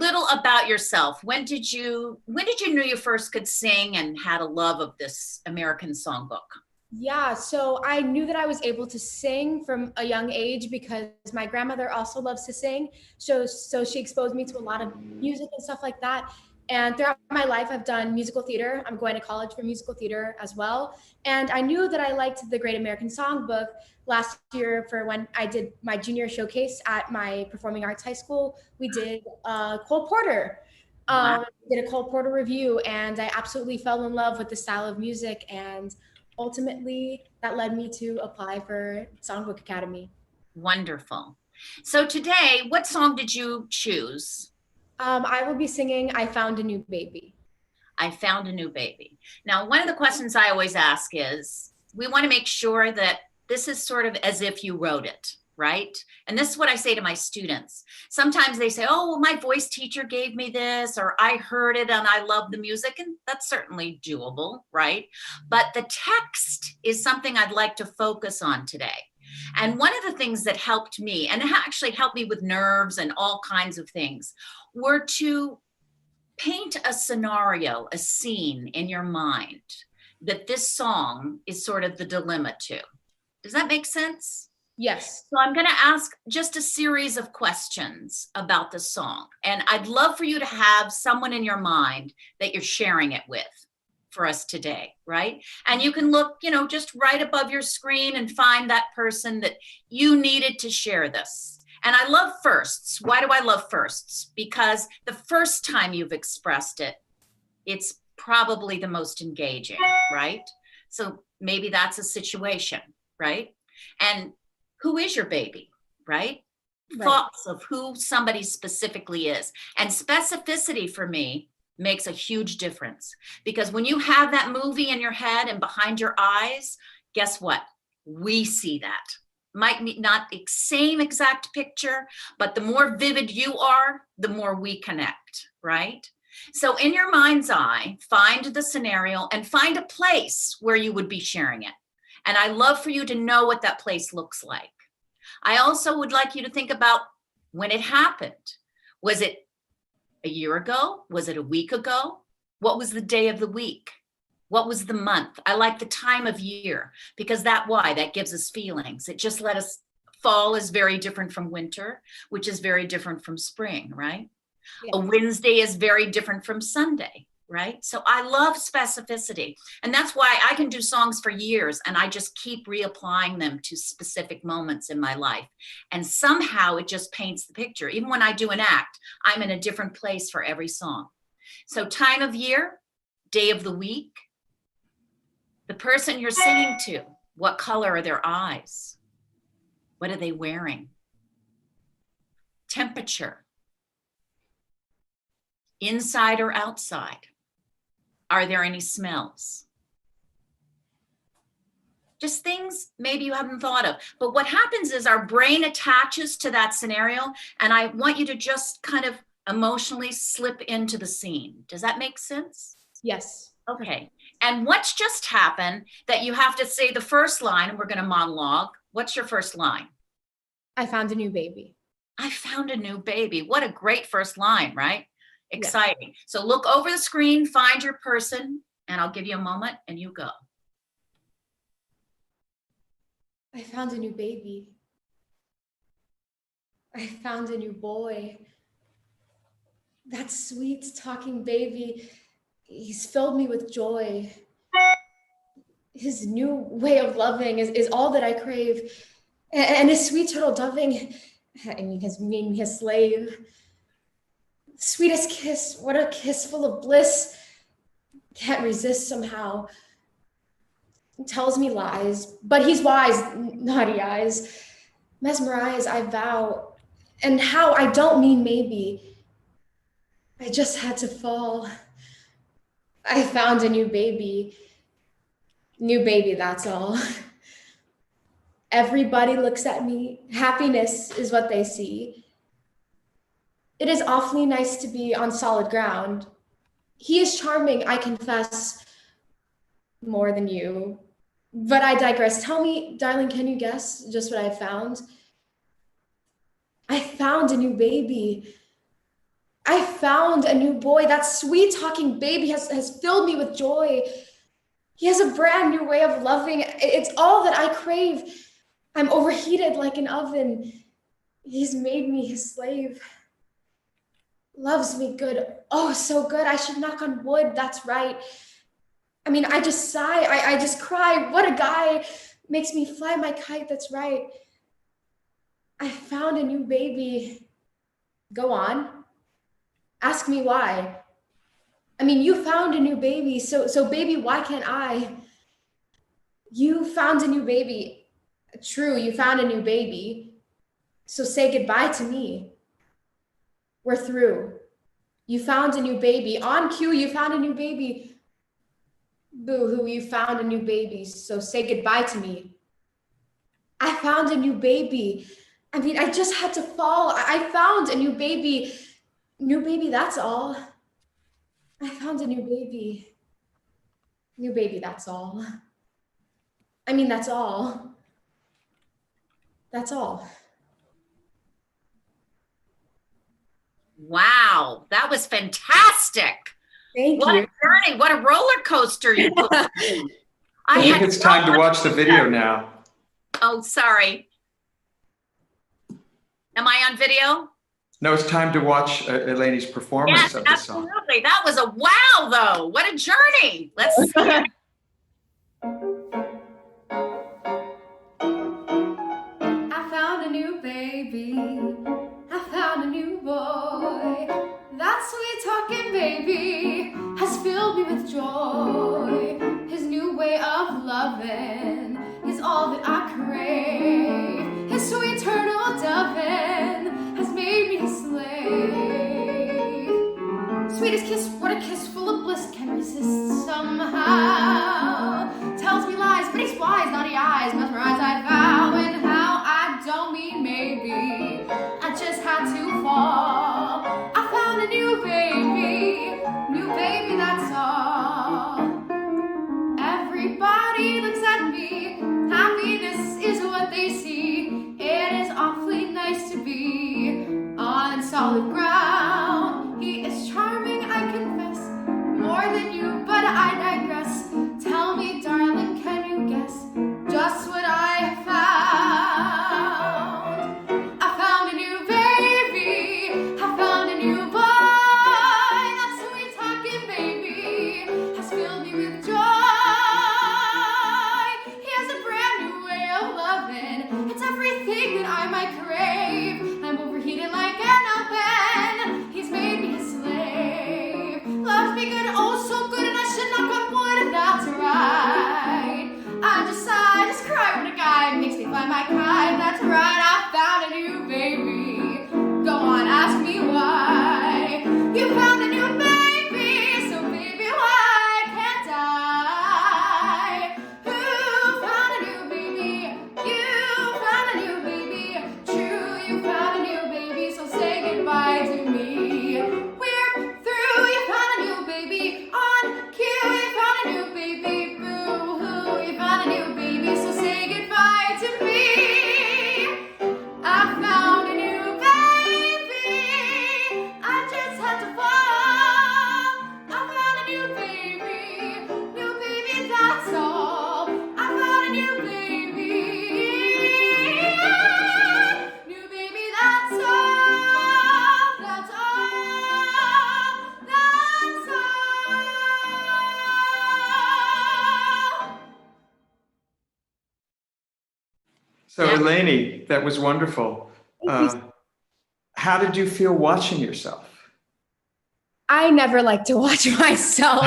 little about yourself. When did you know you first could sing and had a love of this American songbook? Yeah, so I knew that I was able to sing from a young age because my grandmother also loves to sing. So she exposed me to a lot of music and stuff like that. And throughout my life, I've done musical theater. I'm going to college for musical theater as well. And I knew that I liked the Great American Songbook last year for when I did my junior showcase at my performing arts high school. We did Cole Porter. Wow. Did a Cole Porter review, and I absolutely fell in love with the style of music, and ultimately that led me to apply for Songbook Academy. Wonderful. So today, what song did you choose? I will be singing I Found a New Baby. I Found a New Baby. Now, one of the questions I always ask is, we want to make sure that this is sort of as if you wrote it, right? And this is what I say to my students. Sometimes they say, oh, well, my voice teacher gave me this, or I heard it and I love the music. And that's certainly doable, right? But the text is something I'd like to focus on today. And one of the things that helped me, and it actually helped me with nerves and all kinds of things, were to paint a scenario, a scene in your mind that this song is sort of the dilemma to. Does that make sense? Yes. So I'm going to ask just a series of questions about the song. And I'd love for you to have someone in your mind that you're sharing it with for us today, right? And you can look, just right above your screen and find that person that you needed to share this. And I love firsts. Why do I love firsts? Because the first time you've expressed it, it's probably the most engaging, right? So maybe that's a situation, right? And who is your baby, right? Thoughts of who somebody specifically is. And specificity for me makes a huge difference, because when you have that movie in your head and behind your eyes, guess what? We see that. Might be not the same exact picture, but the more vivid you are, the more we connect, right? So in your mind's eye, find the scenario and find a place where you would be sharing it. And I love for you to know what that place looks like. I also would like you to think about when it happened. Was it a year ago? Was it a week ago? What was the day of the week? What was the month? I like the time of year, because that gives us feelings. It just let us, fall is very different from winter, which is very different from spring, right? Yes. A Wednesday is very different from Sunday, right? So I love specificity. And that's why I can do songs for years and I just keep reapplying them to specific moments in my life. And somehow it just paints the picture. Even when I do an act, I'm in a different place for every song. So time of year, day of the week, the person you're singing to, what color are their eyes? What are they wearing? Temperature. Inside or outside? Are there any smells? Just things maybe you haven't thought of. But what happens is our brain attaches to that scenario, and I want you to just kind of emotionally slip into the scene. Does that make sense? Yes. Okay. And what's just happened that you have to say the first line, and we're going to monologue. What's your first line? I found a new baby. I found a new baby. What a great first line, right? Exciting. Yes. So look over the screen, find your person, and I'll give you a moment and you go. I found a new baby. I found a new boy. That sweet talking baby, he's filled me with joy. His new way of loving is all that I crave. And his sweet turtle doving, has made me a slave. Sweetest kiss, what a kiss full of bliss. Can't resist somehow. Tells me lies, but he's wise, naughty eyes. Mesmerize, I vow. And how, I don't mean maybe. I just had to fall. I found a new baby. New baby, that's all. Everybody looks at me. Happiness is what they see. It is awfully nice to be on solid ground. He is charming, I confess, more than you. But I digress. Tell me, darling, can you guess just what I found? I found a new baby. I found a new boy. That sweet talking baby has filled me with joy. He has a brand new way of loving. It's all that I crave. I'm overheated like an oven. He's made me his slave. Loves me good. Oh, so good. I should knock on wood. That's right. I mean, I just sigh. I just cry. What a guy. Makes me fly my kite. That's right. I found a new baby. Go on. Ask me why. I mean, you found a new baby. So baby, why can't I? You found a new baby. True, you found a new baby. So say goodbye to me. We're through. You found a new baby. On cue, you found a new baby. Boo-hoo, you found a new baby. So say goodbye to me. I found a new baby. I mean, I just had to fall. I found a new baby. New baby, that's all. I found a new baby. New baby, that's all. I mean, that's all. That's all. Wow, that was fantastic. Thank What you. a journey, what a roller coaster you put me through. I think it's time to watch the video now. Oh, sorry. Am I on video? No, it's time to watch Eleni's performance Yes, of the song. absolutely. That was a wow, though. What a journey. Let's see it. I found a new baby. I found a new boy. That sweet talking baby has filled me with joy. His new way of loving is all that I crave. His sweet turtle dovin has made me his slave. Sweetest kiss, what a kiss, full of bliss, can resist somehow. Tells me lies, but he's wise, naughty eyes, mesmerized I vow. And how I don't mean maybe, I just had to fall. I found a new baby, that's all. Everybody looks at me, happiness is what they see. It is awfully nice to be on solid ground. He is charming, I confess, more than you, but I digress. Tell me, darling, can you guess just what I have found? I found a new baby, I found a new boy. That sweet talking baby has filled me with joy. He has a brand new way of loving. It's everything that I might crave. I'm overheated like an oven. He's made me his slave. Loves me good, oh so good, and I should knock on wood, and that's right. I just sigh, just cry when a guy makes me fly my kite. That's right, I found a new baby. Go on, ask me why. You found a new baby, so baby, why can't I? Who found a new baby? You found a new baby. True, you found a new baby, so say goodbye to me. We're through, you found a new baby. On cue, you found a new baby. Boo-hoo, you found a new baby, so say goodbye to me. I found a new baby. I just had to fall. I found a new baby, that's all. I found a new baby, that's all, that's all, that's all. So Yeah. Eleni, that was wonderful. How did you feel watching yourself? I never like to watch myself.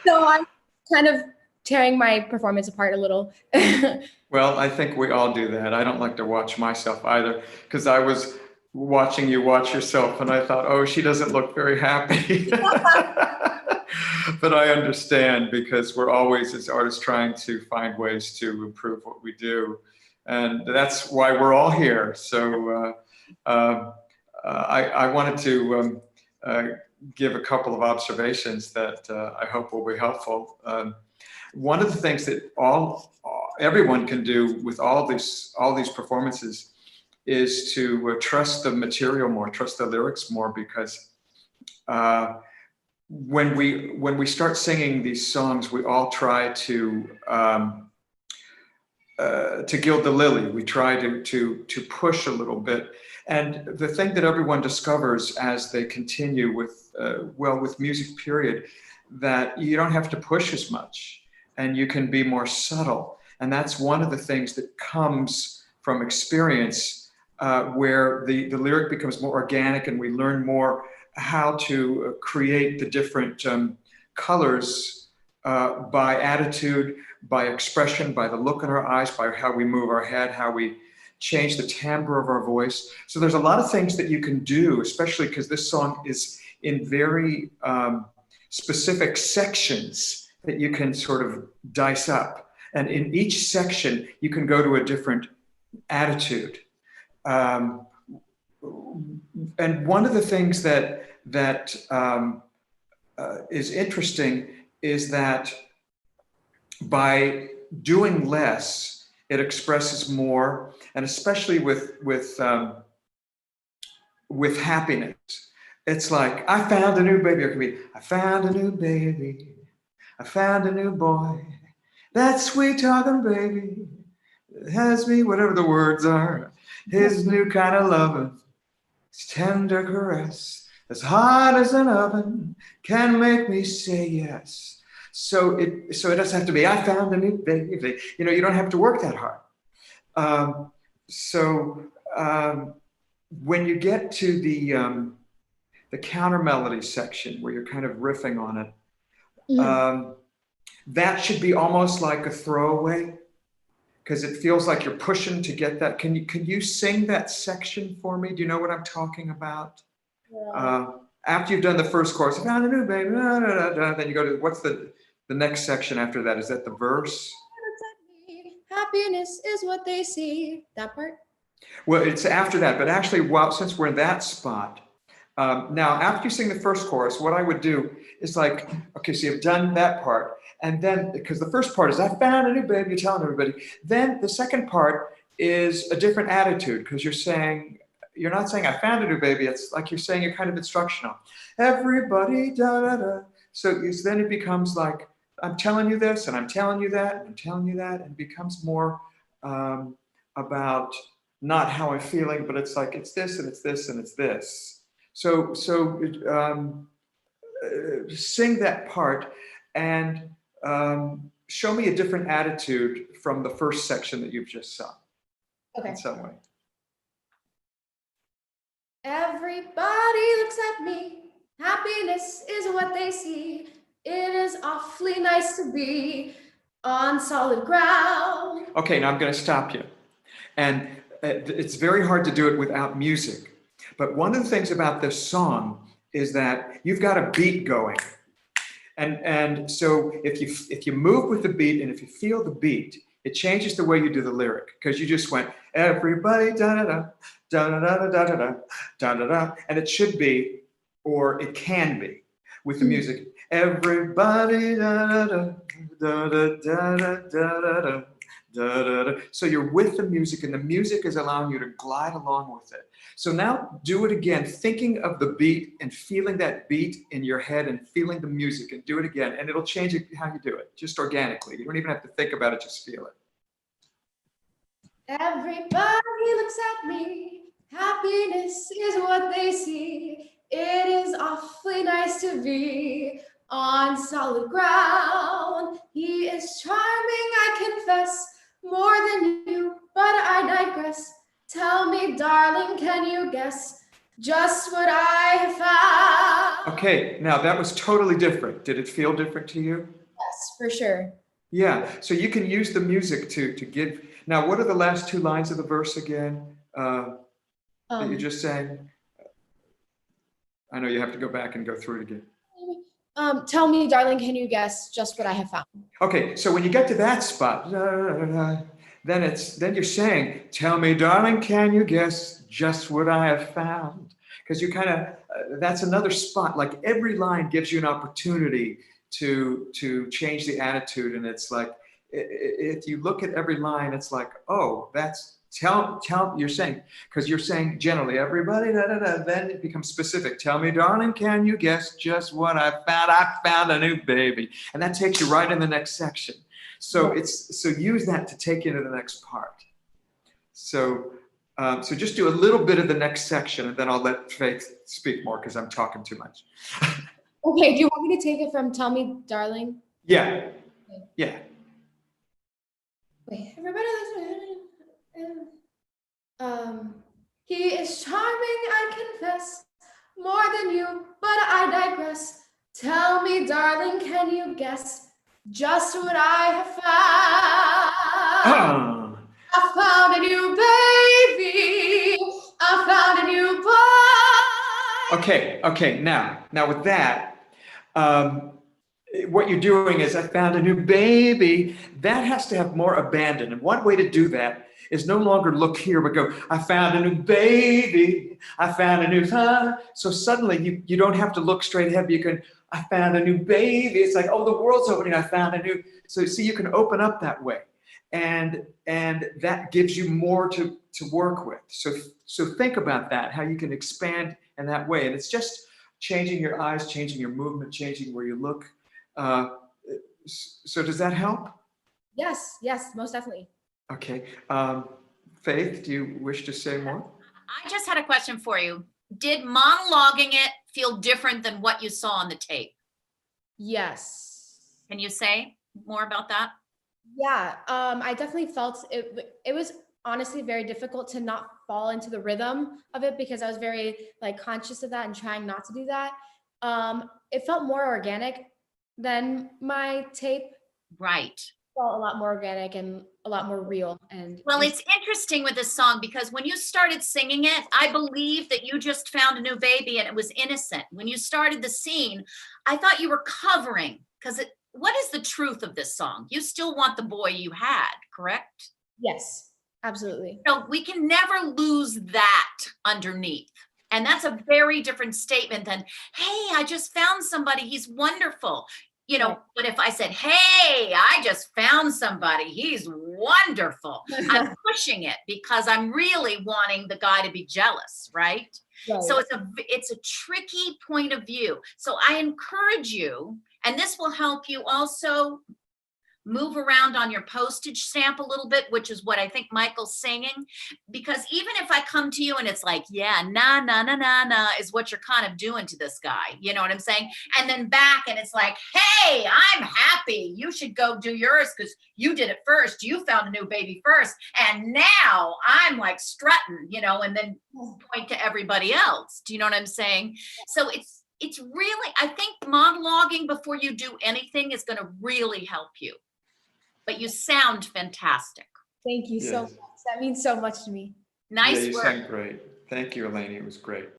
So I'm kind of tearing my performance apart a little. Well, I think we all do that. I don't like to watch myself either, because I was watching you watch yourself and I thought, oh, she doesn't look very happy. But I understand, because we're always, as artists, trying to find ways to improve what we do. And that's why we're all here. So I wanted to give a couple of observations that I hope will be helpful. One of the things that everyone can do with all these performances is to trust the material more, trust the lyrics more, because when we start singing these songs, we all try to gild the lily. We try to push a little bit. And the thing that everyone discovers as they continue with, with music, period, that you don't have to push as much and you can be more subtle. And that's one of the things that comes from experience, where the lyric becomes more organic and we learn more how to create the different colors by attitude, by expression, by the look in our eyes, by how we move our head, how we change the timbre of our voice. So there's a lot of things that you can do, especially because this song is in very specific sections that you can sort of dice up. And in each section, you can go to a different attitude. And one of the things that is interesting is that by doing less, it expresses more, and especially with happiness. It's like, I found a new baby. It could be, I found a new baby. I found a new boy. That sweet talking baby has me, whatever the words are. His new kind of loving, his tender caress, as hot as an oven, can make me say yes. So it doesn't have to be, I found a new baby. You know, you don't have to work that hard. When you get to the counter melody section where you're kind of riffing on it, that should be almost like a throwaway, because it feels like you're pushing to get that. Can you sing that section for me? Do you know what I'm talking about? Yeah. After you've done the first chorus, I found a new baby, then you go to, what's the next section after that? Is that the verse? Happiness is what they see. That part? Well, it's after that, but actually, since we're in that spot, now after you sing the first chorus, what I would do is like, okay, so you've done that part, and then, because the first part is, I found a new baby, you're telling everybody. Then the second part is a different attitude, because you're not saying I found a new baby, it's like you're saying, you're kind of instructional. Everybody, da da da. So then it becomes like, I'm telling you this, and I'm telling you that, and I'm telling you that, and it becomes more about not how I'm feeling, but it's like, it's this, and it's this, and it's this. So sing that part, and show me a different attitude from the first section that you've just sung. Okay. In some way. Everybody looks at me. Happiness is what they see. It is awfully nice to be on solid ground. Okay, now I'm going to stop you. And it's very hard to do it without music. But one of the things about this song is that you've got a beat going. And so if you move with the beat and if you feel the beat, it changes the way you do the lyric, because you just went, everybody, da-da-da, da-da-da, da-da-da, da-da-da, and it should be, or it can be, with the music, everybody, da-da-da, da-da-da, da-da-da, da-da-da. So you're with the music, and the music is allowing you to glide along with it. So now do it again, thinking of the beat and feeling that beat in your head and feeling the music, and do it again, and it'll change how you do it, just organically. You don't even have to think about it, just feel it. Everybody looks at me. Happiness is what they see. It is awfully nice to be on solid ground. He is charming, I confess, more than you, but I digress. Tell me, darling, can you guess just what I have found? Okay, now that was totally different. Did it feel different to you? Yes, for sure. Yeah, so you can use the music to give. Now, what are the last two lines of the verse again that you just sang? I know you have to go back and go through it again. Tell me, darling, can you guess just what I have found? Okay, so when you get to that spot, then you're saying, tell me, darling, can you guess just what I have found? Because you kind of, that's another spot. Like every line gives you an opportunity to change the attitude. And it's like, if you look at every line, it's like, oh, that's you're saying, because you're saying generally everybody, da, da, da, then it becomes specific. Tell me, darling, can you guess just what I found? I found a new baby. And that takes you right in the next section. So so use that to take you to the next part. So, so just do a little bit of the next section, and then I'll let Faith speak more because I'm talking too much. Okay, do you want me to take it from Tell Me, Darling? Yeah, yeah. Wait, everybody listen. He is charming, I confess, more than you, but I digress. Tell me, darling, can you guess just what I have found? I found a new baby. I found a new boy. Okay. Now with that, what you're doing is I found a new baby. That has to have more abandon. And one way to do that is no longer look here, but go, I found a new baby. I found a new, so suddenly you don't have to look straight ahead, but you can, I found a new baby. It's like, oh, the world's opening. I found a new, so see, you can open up that way. And that gives you more to work with. So think about that, how you can expand in that way. And it's just changing your eyes, changing your movement, changing where you look. So does that help? Yes, most definitely. Okay. Faith, do you wish to say more? I just had a question for you. Did monologuing it feel different than what you saw on the tape? Yes. Can you say more about that? Yeah, I definitely felt it was honestly very difficult to not fall into the rhythm of it because I was very conscious of that and trying not to do that. It felt more organic than my tape. Right. Felt a lot more organic and a lot more real. And well, it's interesting with this song because when you started singing it, I believe that you just found a new baby and it was innocent. When you started the scene, I thought you were covering because what is the truth of this song? You still want the boy you had, correct? Yes, absolutely. So we can never lose that underneath. And that's a very different statement than, hey, I just found somebody, he's wonderful. But if I said, hey, I just found somebody, he's wonderful. I'm pushing it because I'm really wanting the guy to be jealous, right? So it's a tricky point of view. So I encourage you, and this will help you also move around on your postage stamp a little bit, which is what I think Michael's singing. Because even if I come to you and it's like, yeah, na, na, na, na, na, is what you're kind of doing to this guy. You know what I'm saying? And then back and it's like, hey, I'm happy. You should go do yours because you did it first. You found a new baby first. And now I'm like strutting, and then point to everybody else. Do you know what I'm saying? So it's really, I think monologuing before you do anything is going to really help you. But you sound fantastic. Thank you so much. That means so much to me. Yeah, Nice you work. sound great. Thank you, Eleni. It was great.